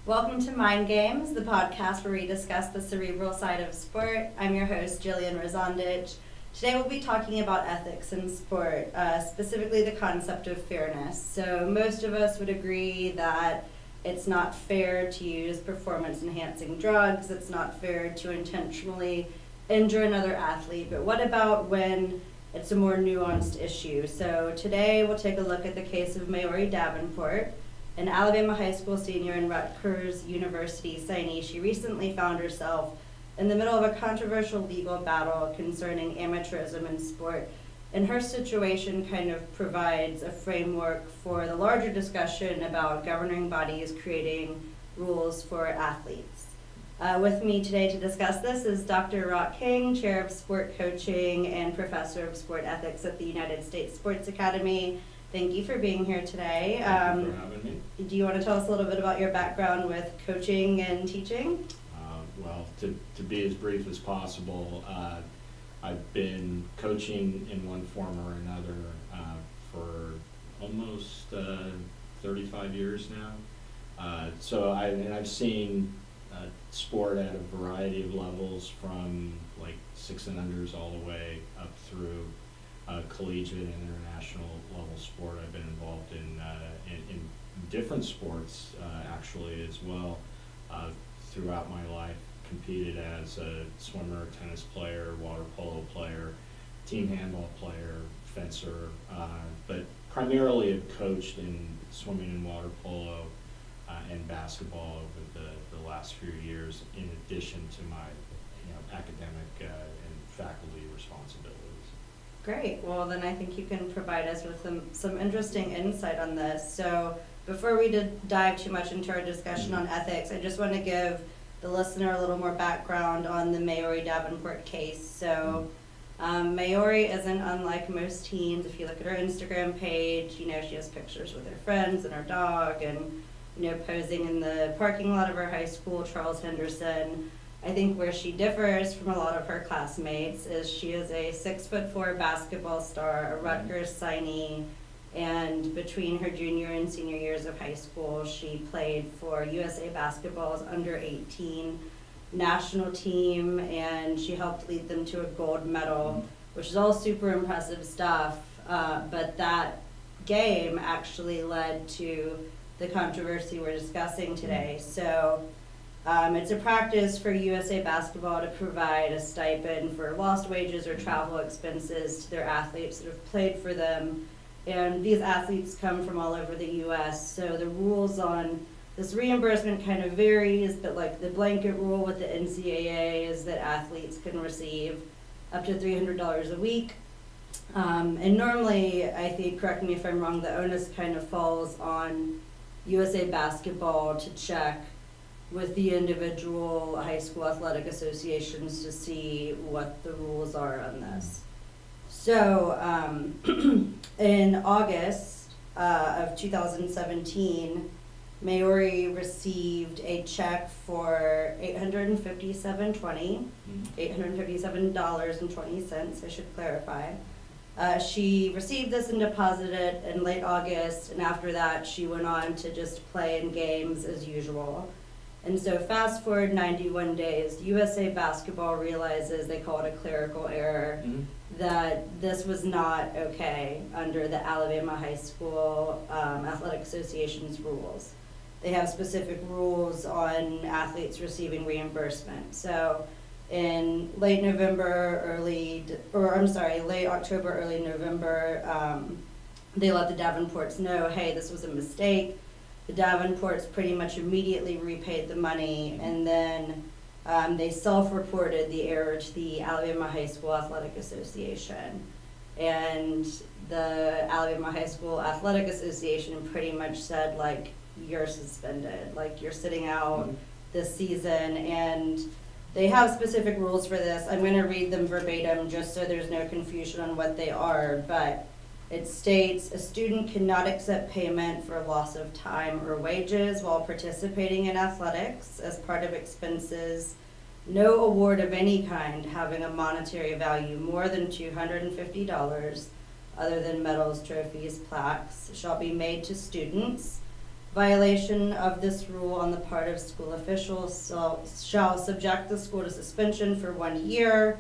Welcome to Mind Games, the podcast where we discuss the cerebral side of sport. I'm your host, Jillian Rosandich. Today we'll be talking about ethics in sport, specifically the concept of fairness. So most of us would agree that it's not fair to use performance-enhancing drugs. It's not fair to intentionally injure another athlete. But what about when it's a more nuanced issue? So today we'll take a look at the case of Maori Davenport, an Alabama high school senior and Rutgers University signee. She recently found herself in the middle of a controversial legal battle concerning amateurism in sport. And her situation kind of provides a framework for the larger discussion about governing bodies creating rules for athletes. With me today to discuss this is Dr. Roch King, Chair of Sport Coaching and Professor of Sport Ethics at the United States Sports Academy. Thank you for being here today. Thank you for having me. Do you want to tell us a little bit about your background with coaching and teaching? Well, to be as brief as possible, I've been coaching in one form or another for almost 35 years now. I've seen sport at a variety of levels, from like 6 and unders all the way up through collegiate and international level sport. I've been involved in different sports actually as well throughout my life. Competed as a swimmer, tennis player, water polo player, team handball player, fencer, but primarily have coached in swimming and water polo and basketball over the last few years, in addition to my academic and faculty responsibilities. Great. Well, then I think you can provide us with some interesting insight on this. So before we dive too much into our discussion on ethics, I just want to give the listener a little more background on the Maori Davenport case. So Maori isn't unlike most teens. If you look at her Instagram page, she has pictures with her friends and her dog and, posing in the parking lot of her high school, Charles Henderson. I think where she differs from a lot of her classmates is she is a 6'4" basketball star, a Rutgers signee, and between her junior and senior years of high school, she played for USA Basketball's under-18 national team, and she helped lead them to a gold medal, which is all super impressive stuff. But that game actually led to the controversy we're discussing today. So it's a practice for USA Basketball to provide a stipend for lost wages or travel expenses to their athletes that have played for them. And these athletes come from all over the U.S., so the rules on this reimbursement kind of varies, but like the blanket rule with the NCAA is that athletes can receive up to $300 a week. And normally, I think, correct me if I'm wrong, the onus kind of falls on USA Basketball to check with the individual high school athletic associations to see what the rules are on this. So in August of 2017, Maori received a check for $857.20, I should clarify. She received this and deposited it in late August, and after that she went on to just play in games as usual. And so fast forward 91 days, USA Basketball realizes, they call it a clerical error, that this was not okay under the Alabama High School Athletic Association's rules. They have specific rules on athletes receiving reimbursement. So in late October, early November, they let the Davenports know, hey, this was a mistake. The Davenports pretty much immediately repaid the money, and then they self-reported the error to the Alabama High School Athletic Association. And the Alabama High School Athletic Association pretty much said, like, you're suspended, like you're sitting out this season. And they have specific rules for this. I'm going to read them verbatim just so there's no confusion on what they are, but it states, a student cannot accept payment for loss of time or wages while participating in athletics as part of expenses. No award of any kind having a monetary value more than $250, other than medals, trophies, plaques, shall be made to students. Violation of this rule on the part of school officials shall subject the school to suspension for 1 year,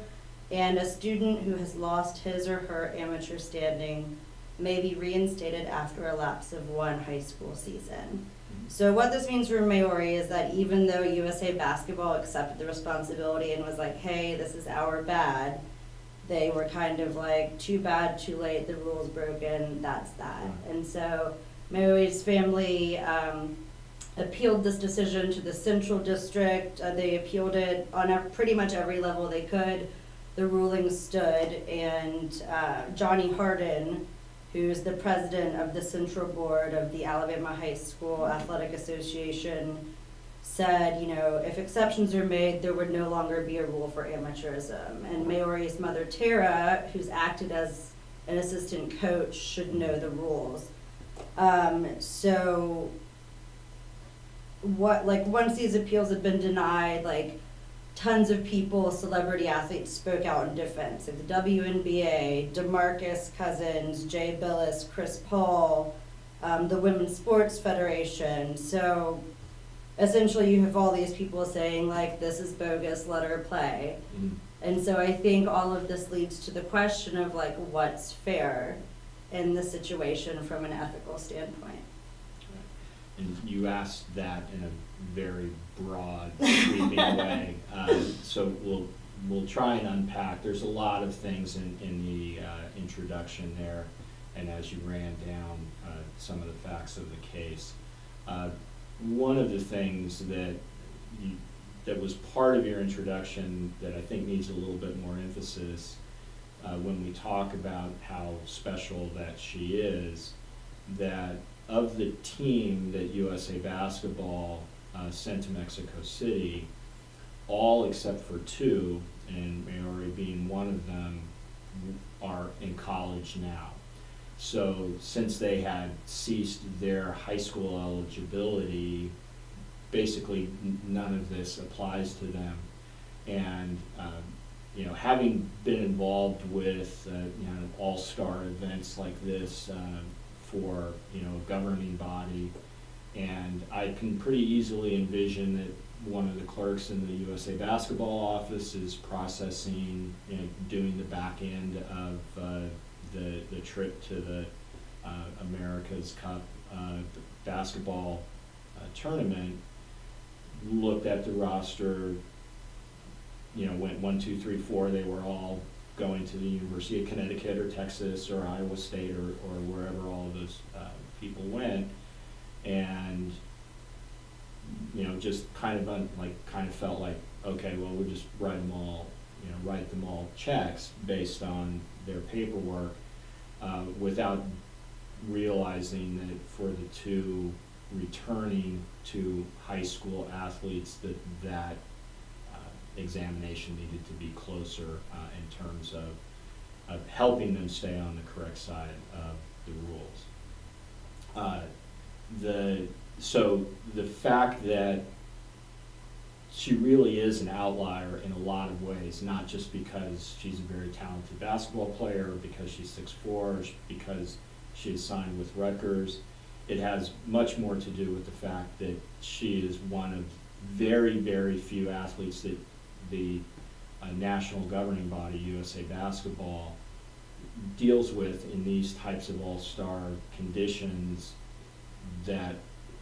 and a student who has lost his or her amateur standing may be reinstated after a lapse of 1 high school season. So what this means for Maori is that even though USA Basketball accepted the responsibility and was like, hey, this is our bad, they were kind of like, too bad, too late, the rule's broken, that's that. And so Maori's family appealed this decision to the Central District. They appealed it on pretty much every level they could. The ruling stood, and Johnny Harden, who's the president of the Central Board of the Alabama High School Athletic Association, said, you know, if exceptions are made, there would no longer be a rule for amateurism. And Maori's mother, Tara, who's acted as an assistant coach, should know the rules. So once these appeals had been denied, like, tons of people, celebrity athletes, spoke out in defense. Like the WNBA, DeMarcus Cousins, Jay Billis, Chris Paul, the Women's Sports Federation. So essentially you have all these people saying, like, this is bogus, let her play. Mm-hmm. And so I think all of this leads to the question of, like, what's fair in the situation from an ethical standpoint. And you asked that in a very broad, sweeping way. So we'll try and unpack. There's a lot of things in the introduction there, and as you ran down some of the facts of the case. One of the things that was part of your introduction that I think needs a little bit more emphasis when we talk about how special that she is, that of the team that USA Basketball sent to Mexico City, all except for 2, and Maori being one of them, are in college now. So since they had ceased their high school eligibility, basically none of this applies to them. And you know, having been involved with you know, all-star events like this for, you know, a governing body, and I can pretty easily envision that one of the clerks in the USA Basketball office is processing, you know, doing the back end of the trip to the America's Cup basketball tournament, looked at the roster, you know, went 1, 2, 3, 4, they were all going to the University of Connecticut or Texas or Iowa State or wherever all of those people went, and you know, just kind of felt like, okay, well, we'll just write them all checks based on their paperwork, without realizing that for the 2 returning to high school athletes, that examination needed to be closer in terms of helping them stay on the correct side of the rules. So the fact that she really is an outlier in a lot of ways, not just because she's a very talented basketball player, or because she's 6'4", or because she is signed with Rutgers. It has much more to do with the fact that she is one of very, very few athletes that the national governing body, USA Basketball, deals with in these types of all-star conditions that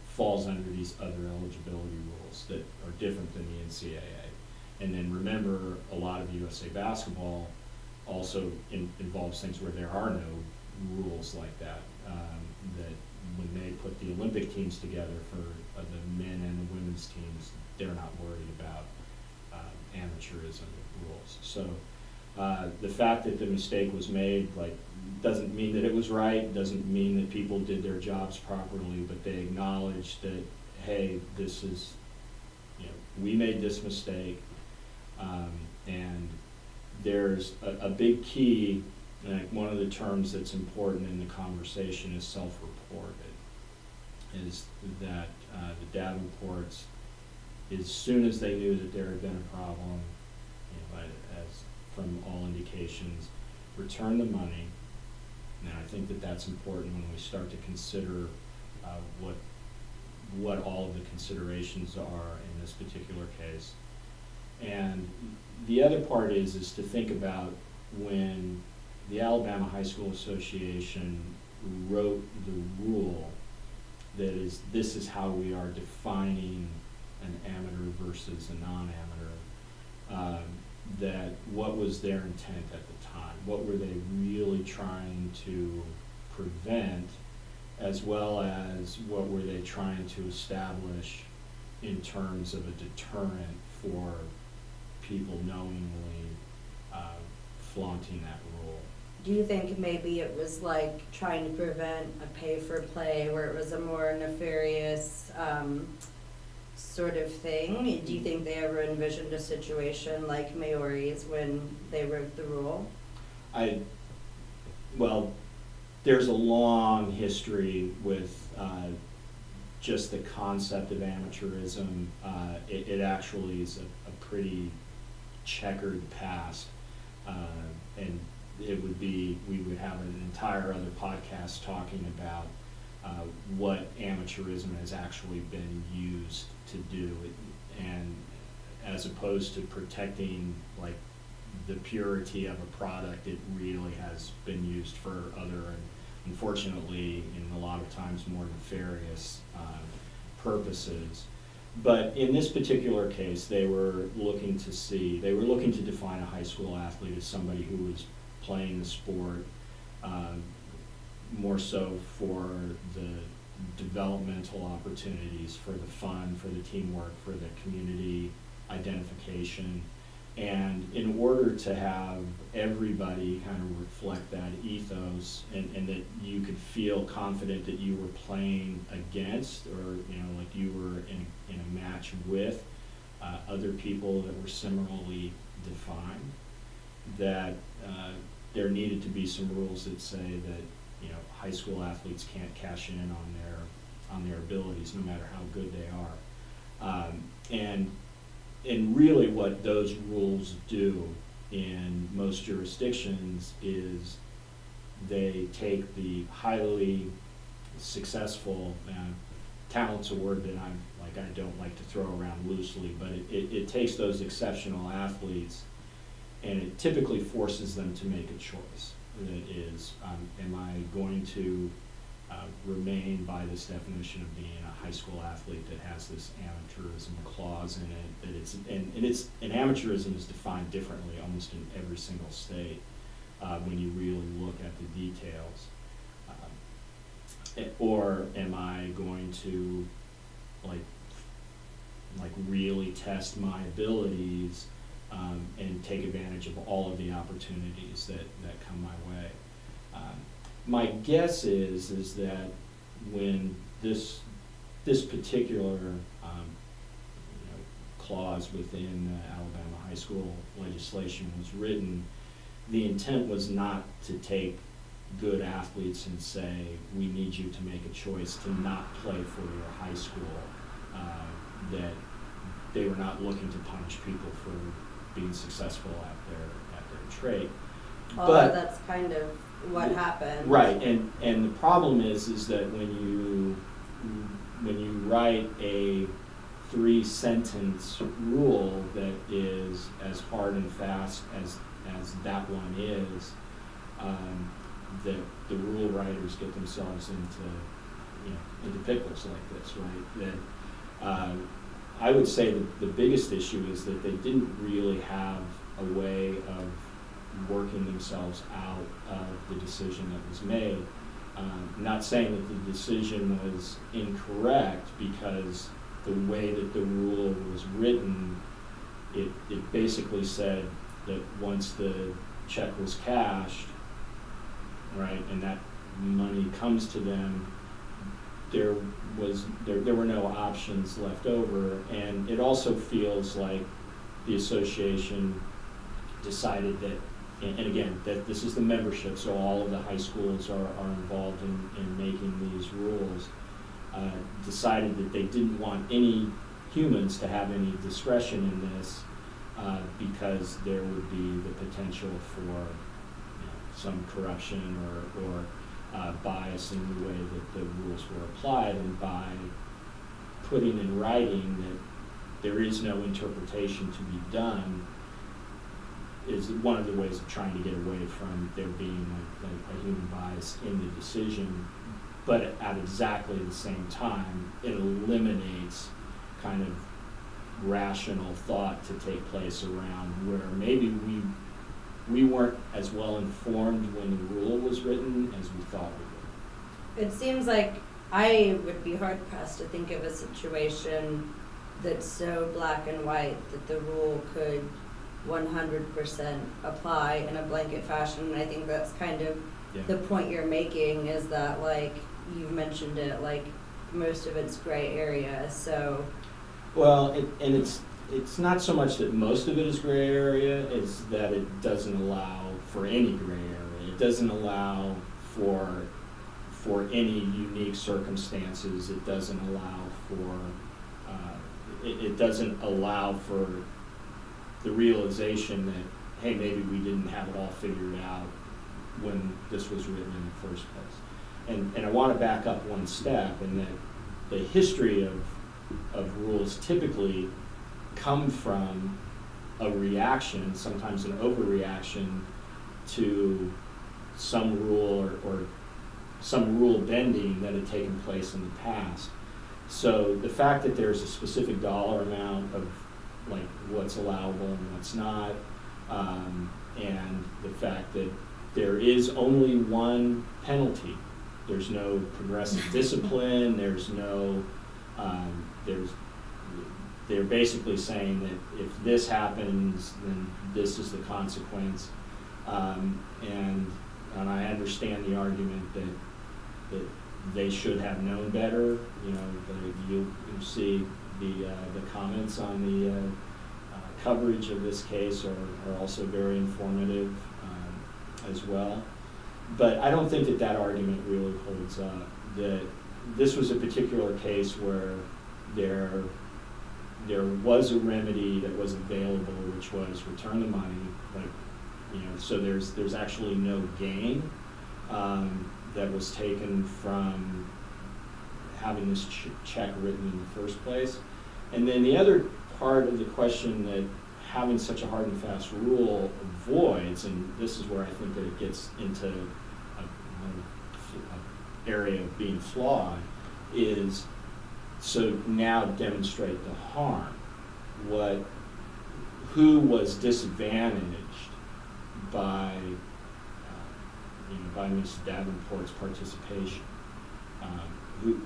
falls under these other eligibility rules that are different than the NCAA. And then remember, a lot of USA Basketball also involves things where there are no rules like that. That when they put the Olympic teams together for the men and the women's teams, they're not worried about amateurism rules. So the fact that the mistake was made, like, doesn't mean that it was right, doesn't mean that people did their jobs properly, but they acknowledged that, hey, this is, you know, we made this mistake, and there's a big key, and one of the terms that's important in the conversation is self-reported, is that the Davenports, as soon as they knew that there had been a problem, you know, as from all indications, returned the money. And I think that that's important when we start to consider what what all of the considerations are in this particular case. And the other part is to think about when the Alabama High School Association wrote the rule that is, this is how we are defining an amateur versus a non-amateur, that what was their intent at the time? What were they really trying to prevent, as well as what were they trying to establish in terms of a deterrent for people knowingly flaunting that rule? Do you think maybe it was like trying to prevent a pay-for-play where it was a more nefarious sort of thing? Do you think they ever envisioned a situation like Maori's when they wrote the rule? Well, there's a long history with just the concept of amateurism. It actually is a pretty checkered past, and we would have an entire other podcast talking about what amateurism has actually been used to do, and as opposed to protecting like the purity of a product, it really has been used for other, and unfortunately in a lot of times more nefarious purposes. But in this particular case, they were looking to define a high school athlete as somebody who was playing the sport more so for the developmental opportunities, for the fun, for the teamwork, for the community identification. And in order to have everybody kind of reflect that ethos, and that you could feel confident that you were playing against, or like you were in a match with other people that were similarly defined, that there needed to be some rules that say that high school athletes can't cash in on their abilities, no matter how good they are. And really what those rules do in most jurisdictions is they take the highly successful, talent's a word that I don't like to throw around loosely, but it takes those exceptional athletes and it typically forces them to make a choice. That is, am I going to remain by this definition of being a high school athlete that has this amateurism clause in it, and amateurism is defined differently almost in every single state when you really look at the details. Or am I going to like really test my abilities and take advantage of all of the opportunities that come my way? My guess is that when this particular clause within the Alabama high school legislation was written, the intent was not to take good athletes and say, we need you to make a choice to not play for your high school, that they were not looking to punish people for being successful at their trade. Although that's kind of what happened. Right, and the problem is that when you write a 3-sentence rule that is as hard and fast as that one is, that the rule writers get themselves into pickles like this, right? That I would say that the biggest issue is that they didn't really have a way of working themselves out of the decision that was made. Not saying that the decision was incorrect, because the way that the rule was written, it basically said that once the check was cashed, right, and that money comes to them, there were no options left over. And it also feels like the association decided that, and again, that this is the membership, so all of the high schools are involved in making these rules, decided that they didn't want any humans to have any discretion in this, because there would be the potential for some corruption or bias in the way that the rules were applied. And by putting in writing that there is no interpretation to be done is one of the ways of trying to get away from there being a human bias in the decision. But at exactly the same time, it eliminates kind of rational thought to take place around where maybe we weren't as well informed when the rule was written as we thought we It seems like I would be hard pressed to think of a situation that's so black and white that the rule could 100% apply in a blanket fashion. And I think that's kind of would. the point you're making, is that, like, you've mentioned it, like, most of it's gray area, so. Well, it's not so much that most of it is gray area, it's that it doesn't allow for any gray area. It doesn't allow for any unique circumstances. It doesn't allow for, it doesn't allow for the realization that, hey, maybe we didn't have it all figured out when this was written in the first place. And I want to back up one step, in that the history of rules typically come from a reaction, sometimes an overreaction, to some rule or some rule bending that had taken place in the past. So the fact that there's a specific dollar amount of like what's allowable and what's not, and the fact that there is only one penalty. There's no progressive discipline, there's no, they're basically saying that if this happens, then this is the consequence. And I understand the argument that they should have known better. You know, you see the comments on the coverage of this case are also very informative as well. But I don't think that argument really holds up. That this was a particular case where there was a remedy that was available, which was return the money. Like, you know, so there's actually no gain that was taken from having this check written in the first place. And then the other part of the question that having such a hard and fast rule avoids, and this is where I think that it gets into an area of being flawed, is so now demonstrate the harm. Who was disadvantaged by by Ms. Davenport's participation? Who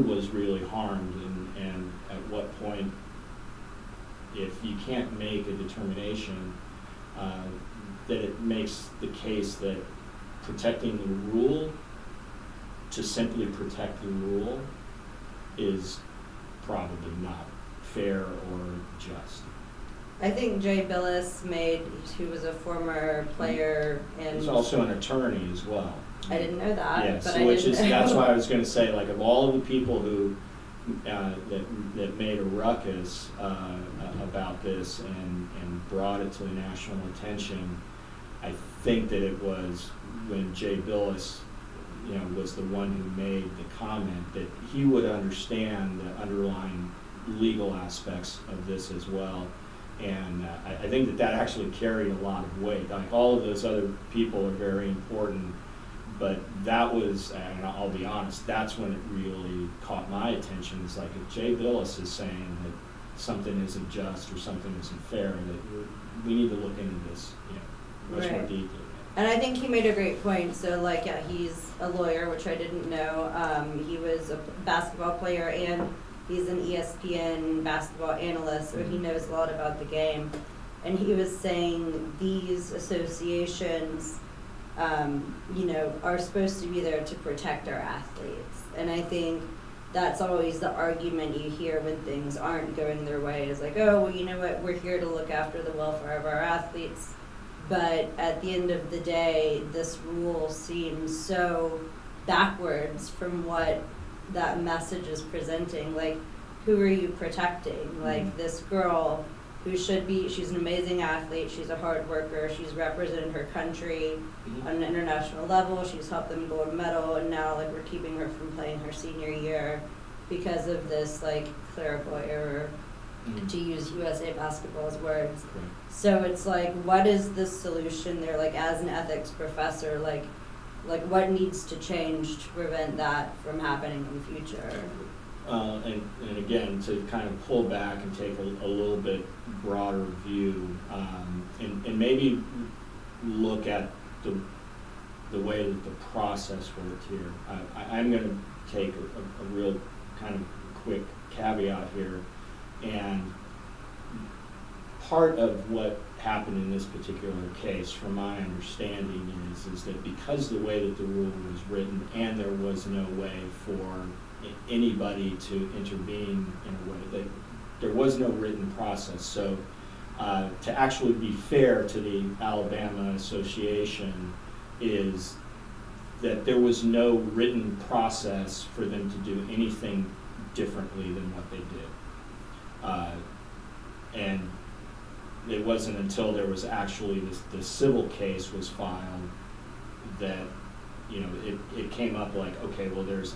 was really harmed, and at what point, if you can't make a determination, that it makes the case that protecting the rule to simply protect the rule is probably not fair or just. I think Jay Billis who was a former player and he's also an attorney as well. I didn't know that. Yes, but that's why I was going to say, like, of all of the people who that made a ruckus about this and brought it to the national attention, I think that it was when Jay Billis, was the one who made the comment that he would understand the underlying legal aspects of this as well. And I think that actually carried a lot of weight. Like, all of those other people are very important, but that was, and I'll be honest, that's when it really caught my attention. It's like, if Jay Billis is saying that something isn't just or something isn't fair, that we need to look into this, much more deeply. And I think he made a great point. So, like, yeah, he's a lawyer, which I didn't know. He was a basketball player, and he's an ESPN basketball analyst, so he knows a lot about the game. And he was saying these associations, are supposed to be there to protect our athletes. And I think that's always the argument you hear when things aren't going their way. Is like, oh, well, you know what, we're here to look after the welfare of our athletes. But at the end of the day, this rule seems so backwards from what that message is presenting. Like, who are you protecting? Like, this girl who she's an amazing athlete, she's a hard worker, she's represented her country on an international level, she's helped them gold medal, and now, like, we're keeping her from playing her senior year. because of this like clerical error, Mhm. to use USA Basketball's words. Correct. So it's like, what is the solution there, like as an ethics professor, like what needs to change to prevent that from happening in the future? And again, to kind of pull back and take a little bit broader view, and maybe look at the way that the process worked here. I'm going to take a real kind of quick caveat here, and part of what happened in this particular case, from my understanding, is that because the way that the rule was written, and there was no way for anybody to intervene in a way, that there was no written process. So to actually be fair to the Alabama Association is that there was no written process for them to do anything differently than what they did. And it wasn't until there was actually the civil case was filed that, you know, it came up like, okay, well, there's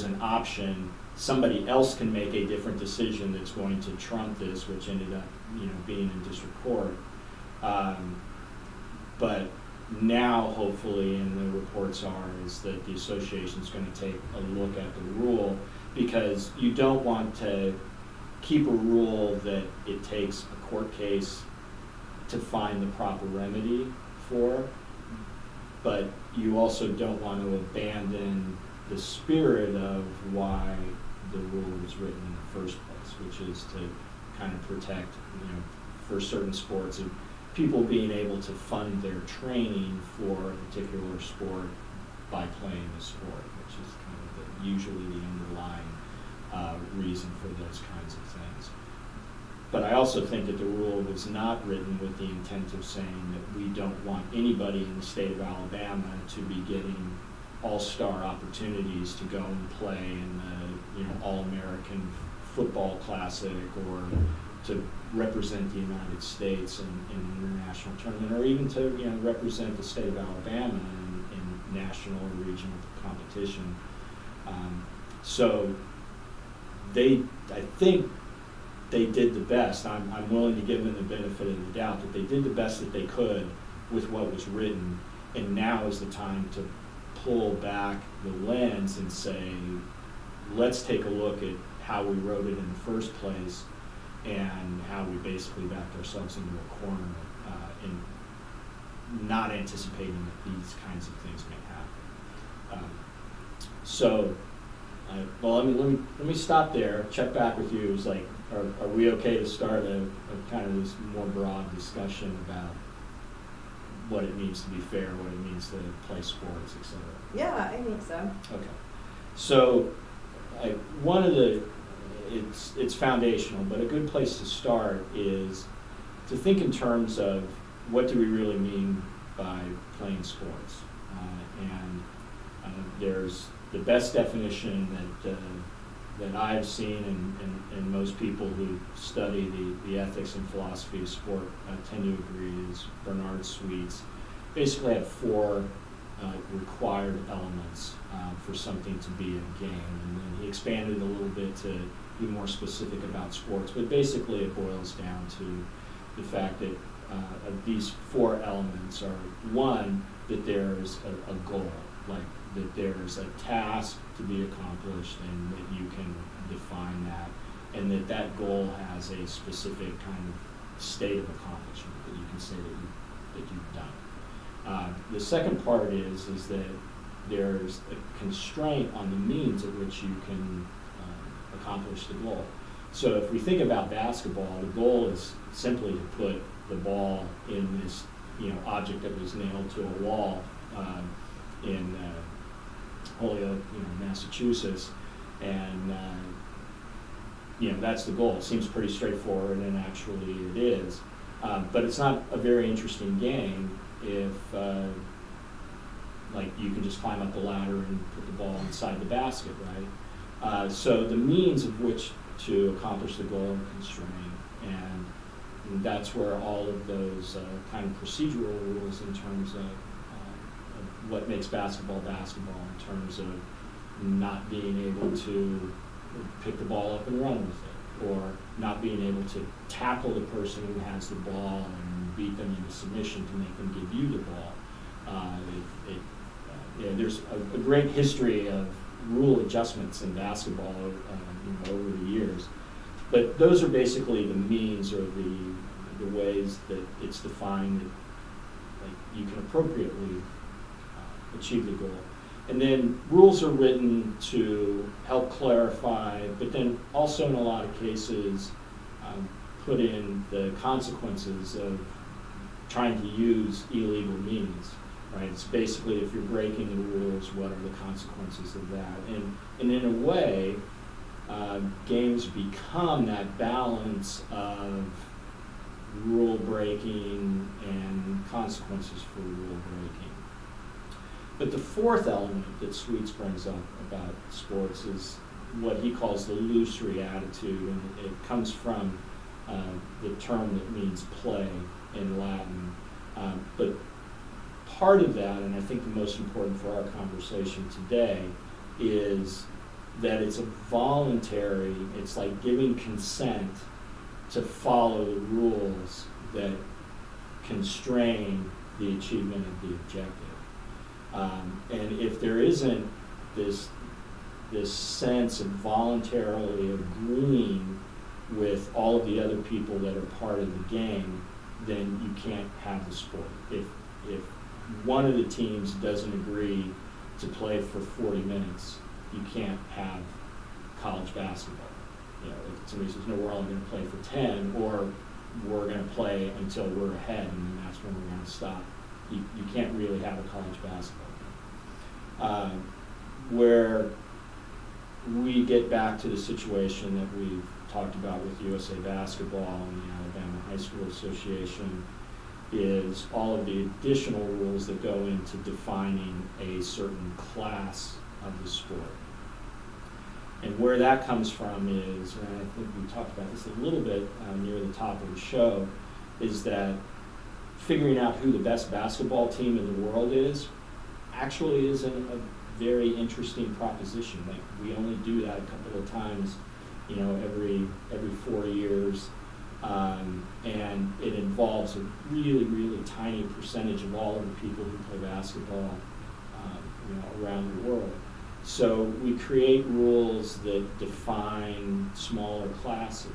an option. Somebody else can make a different decision that's going to trump this, which ended up, you know, being in district court. But now, hopefully, and the reports are, is that the association's going to take a look at the rule, because you don't want to keep a rule that it takes a court case to find the proper remedy for, but you also don't want to abandon the spirit of why the rule was written in the first place, which is to kind of protect, you know, for certain sports, and people being able to fund their training for a particular sport by playing the sport, which is kind of usually the underlying reason for those kinds of things. But I also think that the rule was not written with the intent of saying that we don't want anybody in the state of Alabama to be getting all-star opportunities to go and play in the, you know, All-American Football Classic, or to represent the United States in an international tournament, or even to, you know, represent the state of Alabama in national or regional competition. So I think they did the best. I'm willing to give them the benefit of the doubt that they did the best that they could with what was written, and now is the time to pull back the lens and say, let's take a look at how we wrote it in the first place, and how we basically backed ourselves into a corner in not anticipating that these kinds of things may happen. Well, let me stop there, check back with you. It's like, are we okay to start a kind of this more broad discussion about what it means to be fair, what it means to play sports, et cetera? Yeah, I think so. Okay. So one of the, it's foundational, but a good place to start is to think in terms of what do we really mean by playing sports. There's the best definition that I've seen, and most people who study the ethics and philosophy of sport tend to agree, is Bernard Sweet's. Basically have four required elements for something to be a game, and then he expanded a little bit to be more specific about sports, but basically it boils down to the fact that these four elements are, one, that there's a goal, like that there's a task to be accomplished, and that you can define that, and that goal has a specific kind of state of accomplishment that you can say that you've done. The second part is that there's a constraint on the means at which you can accomplish the goal. So if we think about basketball, the goal is simply to put the ball in this, you know, object that was nailed to a wall in Holyoke, you know, Massachusetts, and you know, that's the goal. It seems pretty straightforward, and actually it is. But it's not a very interesting game if like you can just climb up the ladder and put the ball inside the basket, right? So the means of which to accomplish the goal are constrained, and that's where all of those kind of procedural rules in terms of what makes basketball basketball, in terms of not being able to pick the ball up and run with it, or not being able to tackle the person who has the ball and beat them into submission to make them give you the ball. There's a great history of rule adjustments in basketball over the years, but those are basically the means or the ways that it's defined that you can appropriately achieve the goal. And then rules are written to help clarify, but then also in a lot of cases put in the consequences of trying to use illegal means. Right? It's basically, if you're breaking the rules, what are the consequences of that? And in a way, games become that balance of rule breaking and consequences for rule breaking. But the fourth element that Sweets brings up about sports is what he calls the illusory attitude, and it comes from the term that means play in Latin. But part of that, and I think the most important for our conversation today, is that it's a voluntary, it's like giving consent to follow the rules that constrain the achievement of the objective. And if there isn't this sense of voluntarily agreeing with all of the other people that are part of the game, then you can't have the sport. If one of the teams doesn't agree to play for 40 minutes, you can't have college basketball. If somebody says, no, we're only going to play for 10, or we're going to play until we're ahead, and then that's when we're going to stop. You can't really have a college basketball game. Where we get back to the situation that we've talked about with USA Basketball and the Alabama High School Association, is all of the additional rules that go into defining a certain class of the sport. And where that comes from is, and I think we talked about this a little bit near the top of the show, is that figuring out who the best basketball team in the world is actually isn't a very interesting proposition. Like, we only do that a couple of times, every 4 years. And it involves a really, really tiny percentage of all of the people who play basketball, around the world. So we create rules that define smaller classes,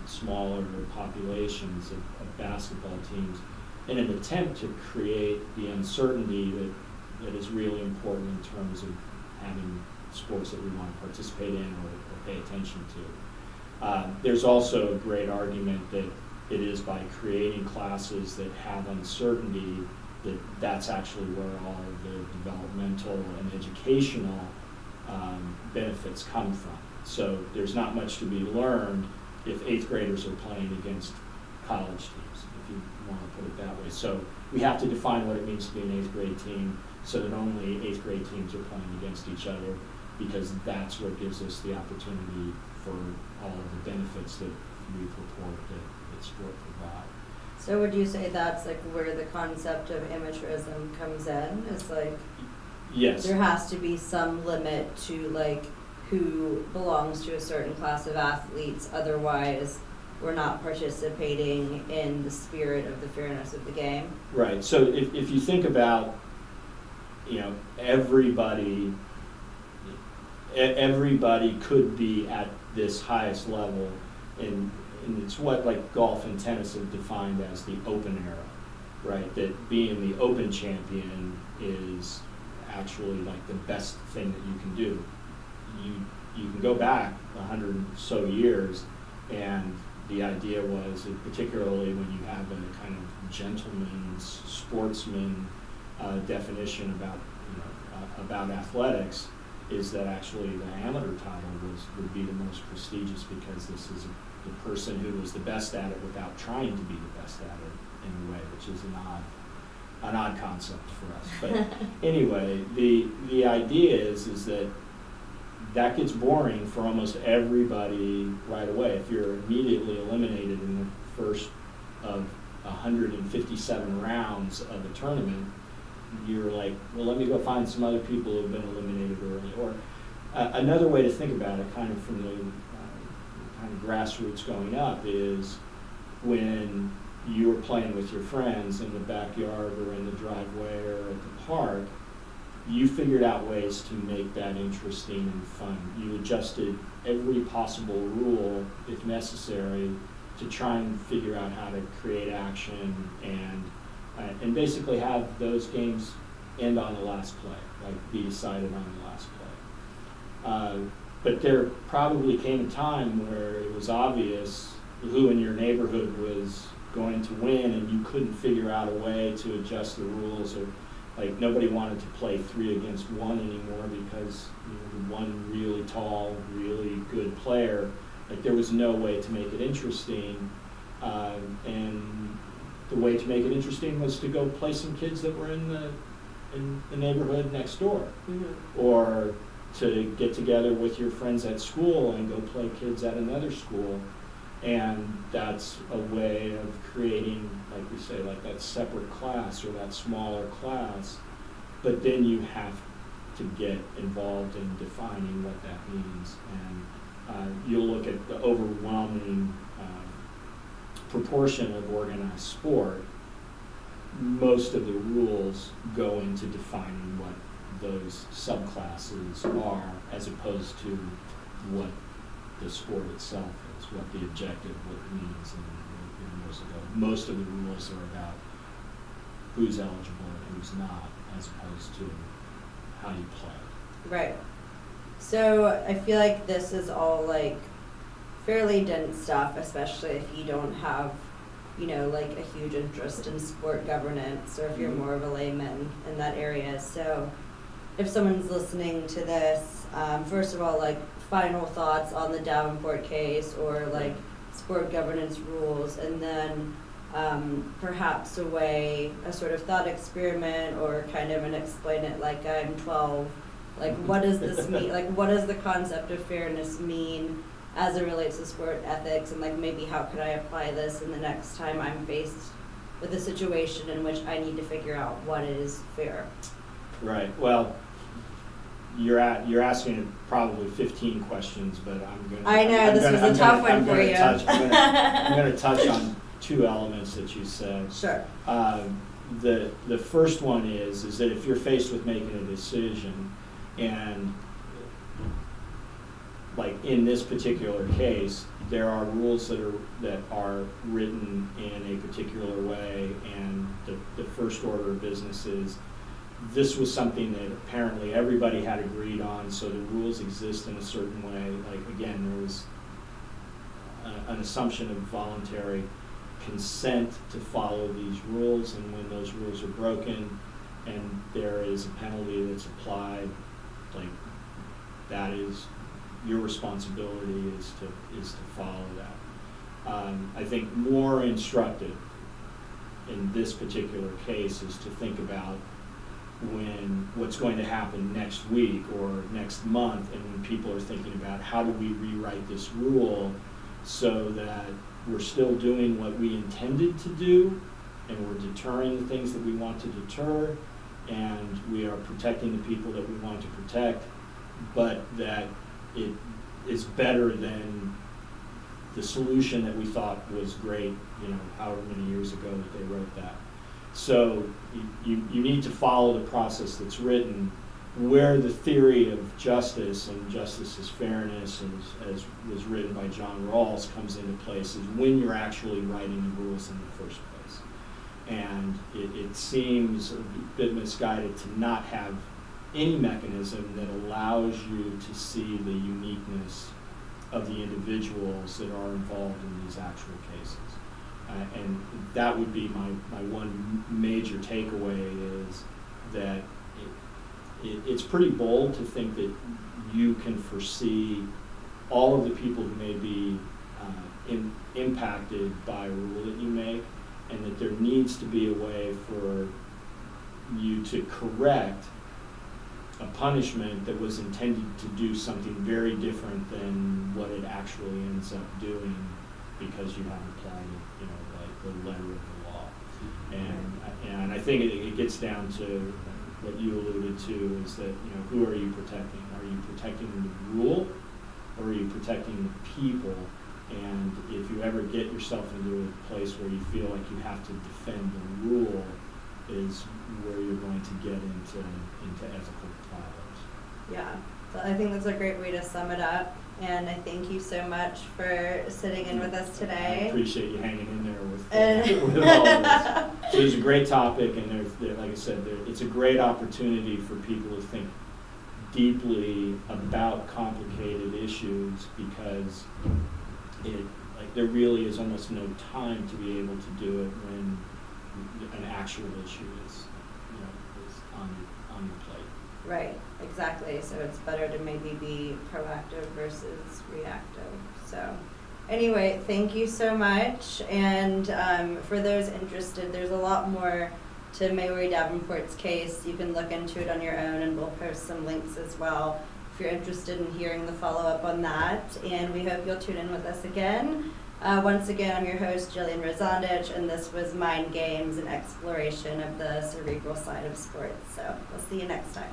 smaller populations of basketball teams, in an attempt to create the uncertainty that is really important in terms of having sports that we want to participate in or pay attention to. There's also a great argument that it is by creating classes that have uncertainty that's actually where all of the developmental and educational benefits come from. So there's not much to be learned if 8th graders are playing against college teams, if you want to put it that way. So we have to define what it means to be an 8th grade team so that only 8th grade teams are playing against each other, because that's what gives us the opportunity for all of the benefits that we purport that sport provides. So would you say that's like where the concept of amateurism comes in? It's like, yes, there has to be some limit to like who belongs to a certain class of athletes, otherwise we're not participating in the spirit of the fairness of the game. Right. So if you think about, everybody could be at this highest level, and it's what like golf and tennis have defined as the open era, right? That being the open champion is actually like the best thing that you can do. You can go back 100 or so years, and the idea was, particularly when you have a kind of gentleman's sportsman definition about athletics, is that actually the amateur title would be the most prestigious, because this is the person who was the best at it without trying to be the best at it in a way, which is an odd concept for us. But anyway, the idea is that gets boring for almost everybody right away. If you're immediately eliminated in the first of 157 rounds of a tournament, you're like, well, let me go find some other people who have been eliminated early. Another way to think about it, kind of from the kind of grassroots going up, is when you were playing with your friends in the backyard or in the driveway or at the park, you figured out ways to make that interesting and fun. You adjusted every possible rule, if necessary, to try and figure out how to create action and basically have those games end on the last play, like be decided on the last play. But there probably came a time where it was obvious who in your neighborhood was going to win, and you couldn't figure out a way to adjust the rules, or like nobody wanted to play 3 against 1 anymore because the one really tall, really good player, like there was no way to make it interesting, and the way to make it interesting was to go play some kids that were in the neighborhood next door, or to get together with your friends at school and go play kids at another school. And that's a way of creating, like we say, like that separate class or that smaller class. But then you have to get involved in defining what that means. And you'll look at the overwhelming proportion of organized sport. Most of the rules go into defining what those subclasses are, as opposed to what the sport itself is, what the objective, what it means, and most of the rules are about who's eligible and who's not, as opposed to how you play. Right. So I feel like this is all like fairly dense stuff, especially if you don't have, like a huge interest in sport governance, or if you're more of a layman in that area. So if someone's listening to this, first of all, like final thoughts on the Davenport case, or like sport governance rules, and then perhaps a sort of thought experiment, or kind of an explain it like I'm 12. Like, what does this mean? Like, what does the concept of fairness mean as it relates to sport ethics? And like, maybe how could I apply this in the next time I'm faced with a situation in which I need to figure out what is fair? Right. Well, you're asking probably 15 questions, but I'm going to. I know this was a tough one for you. I'm going to touch on 2 elements that you said. Sure. The first one is that if you're faced with making a decision, and like in this particular case, there are rules that are written in a particular way, and the first order of business is this was something that apparently everybody had agreed on, so the rules exist in a certain way. Like, again, there was an assumption of voluntary consent to follow these rules, and when those rules are broken and there is a penalty that's applied, like, that is your responsibility is to follow that. I think more instructive in this particular case is to think about what's going to happen next week or next month, and when people are thinking about how do we rewrite this rule so that we're still doing what we intended to do, and we're deterring the things that we want to deter, and we are protecting the people that we want to protect, but that it is better than the solution that we thought was great, however many years ago that they wrote that. So you need to follow the process that's written. Where the theory of justice and justice as fairness, as was written by John Rawls, comes into place is when you're actually writing the rules in the first place. And it seems a bit misguided to not have any mechanism that allows you to see the uniqueness of the individuals that are involved in these actual cases. And that would be my one major takeaway, is that it's pretty bold to think that you can foresee all of the people who may be impacted by a rule that you make, and that there needs to be a way for you to correct a punishment that was intended to do something very different than what it actually ends up doing, because you haven't applied it, like the letter of the law. And I think it gets down to what you alluded to is that, you know, who are you protecting? Are you protecting the rule, or are you protecting the people? And if you ever get yourself into a place where you feel like you have to defend the rule, is where you're going to get into ethical problems. Yeah, so I think that's a great way to sum it up. And I thank you so much for sitting in with us I today. appreciate you hanging in there with all of this. So it's a great topic, and like I said, it's a great opportunity for people to think deeply about complicated issues, because there really is almost no time to be able to do it when an actual issue is on the plate. Right, exactly. So it's better to maybe be proactive versus reactive. So anyway, thank you so much. And for those interested, there's a lot more to Maori Davenport's case. You can look into it on your own, and we'll post some links as well if you're interested in hearing the follow-up on that. And we hope you'll tune in with us again. Once again, I'm your host, Jillian Rosandich, and this was Mind Games, an exploration of the cerebral side of sports. So we'll see you next time.